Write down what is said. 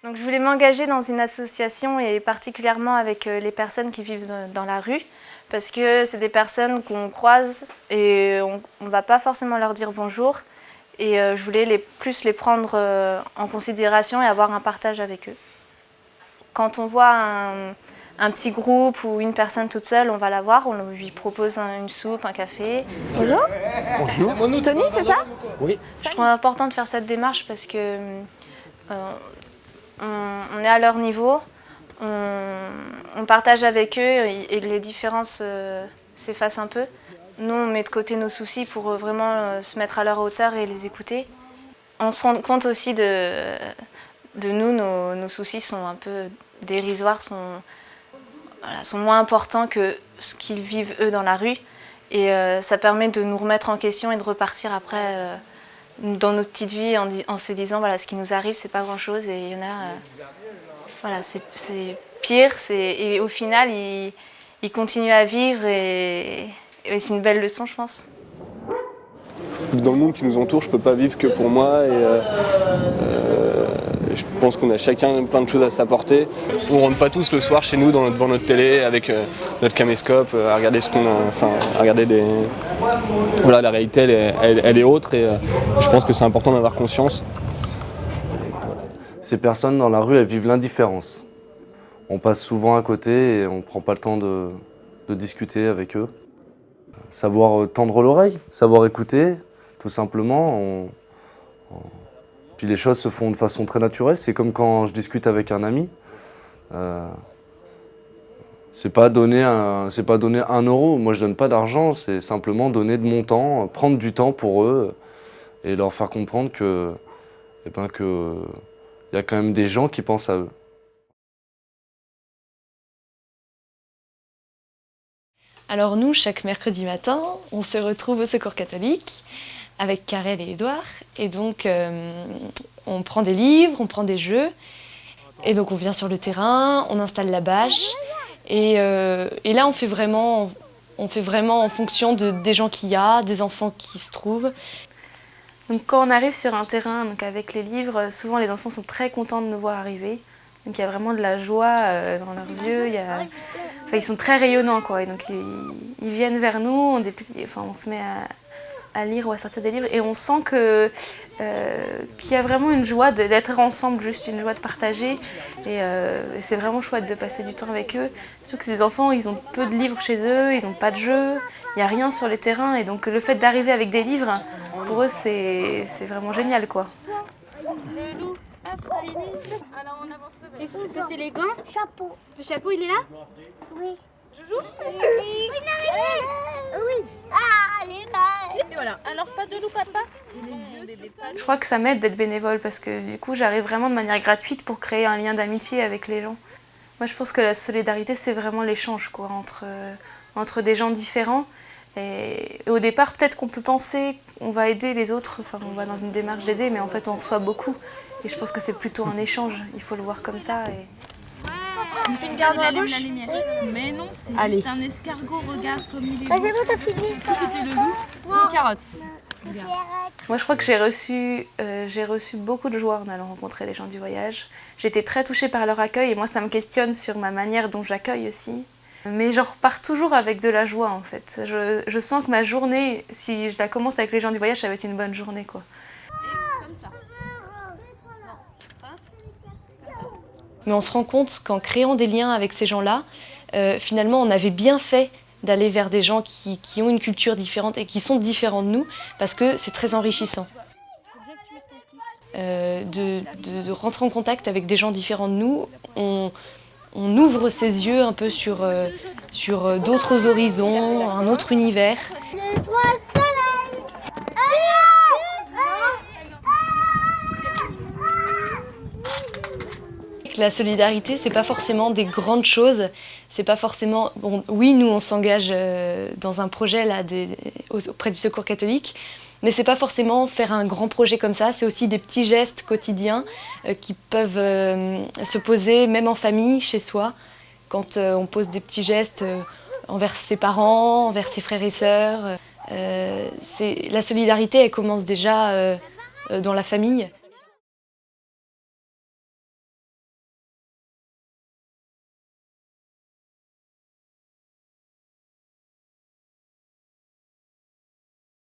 Donc je voulais m'engager dans une association et particulièrement avec les personnes qui vivent dans la rue parce que c'est des personnes qu'on croise et on ne va pas forcément leur dire bonjour et je voulais plus les prendre en considération et avoir un partage avec eux. Quand on voit un petit groupe ou une personne toute seule, on va la voir, on lui propose une soupe, un café. Bonjour. Bonjour. Tony, c'est ça? Oui. Je trouve important de faire cette démarche parce que on est à leur niveau, on partage avec eux et les différences s'effacent un peu. Nous, on met de côté nos soucis pour vraiment se mettre à leur hauteur et les écouter. On se rend compte aussi de nous, nos soucis sont un peu dérisoires, sont moins importants que ce qu'ils vivent eux dans la rue. Et ça permet de nous remettre en question et de repartir après dans notre petite vie en se disant voilà, ce qui nous arrive, c'est pas grand-chose et il y en a, voilà, c'est pire. Et au final, ils continuent à vivre et c'est une belle leçon, je pense. Dans le monde qui nous entoure, je peux pas vivre que pour moi et je pense qu'on a chacun plein de choses à s'apporter. On rentre pas tous le soir chez nous devant notre télé avec notre caméscope à regarder ce qu'on a, enfin à regarder des. Voilà, la réalité elle est autre et je pense que c'est important d'avoir conscience. Ces personnes dans la rue, elles vivent l'indifférence. On passe souvent à côté et on prend pas le temps de discuter avec eux. Savoir tendre l'oreille, savoir écouter, tout simplement. Puis les choses se font de façon très naturelle. C'est comme quand je discute avec un ami. C'est pas donner 1 euro. Moi, je donne pas d'argent. C'est simplement donner de mon temps, prendre du temps pour eux et leur faire comprendre que y a quand même des gens qui pensent à eux. Alors nous, chaque mercredi matin, on se retrouve au Secours catholique avec Karel et Édouard. Et donc, on prend des livres, on prend des jeux. Et donc, on vient sur le terrain, on installe la bâche. Et là, on fait vraiment en fonction des gens qu'il y a, des enfants qui se trouvent. Donc, quand on arrive sur un terrain donc avec les livres, souvent les enfants sont très contents de nous voir arriver. Donc il y a vraiment de la joie dans leurs yeux. Ils sont très rayonnants, quoi. Et donc ils viennent vers nous, on se met à lire ou à sortir des livres et on sent qu'il y a vraiment une joie d'être ensemble, juste une joie de partager. Et c'est vraiment chouette de passer du temps avec eux. Surtout que ces enfants, ils ont peu de livres chez eux, ils n'ont pas de jeux, il n'y a rien sur les terrains. Et donc le fait d'arriver avec des livres, pour eux, c'est vraiment génial, quoi. Le loup, hop, alors on avance. Et ça, c'est les gants? Chapeau. Le chapeau, il est là? Oui. Joujou? Oui. Oui. Ah, elle est là. Et voilà. Alors, pas de loup, papa? Je crois que ça m'aide d'être bénévole parce que du coup, j'arrive vraiment de manière gratuite pour créer un lien d'amitié avec les gens. Moi, je pense que la solidarité, c'est vraiment l'échange, quoi, entre des gens différents. Et au départ, peut-être qu'on peut penser qu'on va aider les autres, enfin, on va dans une démarche d'aider, mais en fait, on reçoit beaucoup. Et je pense que c'est plutôt un échange, il faut le voir comme ça. On fait une garde à la lumière. Mais non, c'est juste un escargot, regarde comme il est. C'était le loup, une carotte. Moi, je crois que j'ai reçu beaucoup de joie en allant rencontrer les gens du voyage. J'ai été très touchée par leur accueil et moi, ça me questionne sur ma manière dont j'accueille aussi. Mais je repars toujours avec de la joie, en fait. Je sens que ma journée, si je la commence avec les gens du voyage, ça va être une bonne journée, quoi. Mais on se rend compte qu'en créant des liens avec ces gens-là, finalement, on avait bien fait d'aller vers des gens qui ont une culture différente et qui sont différents de nous, parce que c'est très enrichissant. De rentrer en contact avec des gens différents de nous, on ouvre ses yeux un peu sur d'autres horizons, un autre univers. Le 3 soleil. La solidarité, c'est pas forcément des grandes choses. C'est pas forcément. Bon, oui, nous, on s'engage dans un projet là, auprès du Secours catholique, mais c'est pas forcément faire un grand projet comme ça. C'est aussi des petits gestes quotidiens qui peuvent se poser, même en famille, chez soi, quand on pose des petits gestes envers ses parents, envers ses frères et sœurs. La solidarité, elle commence déjà dans la famille.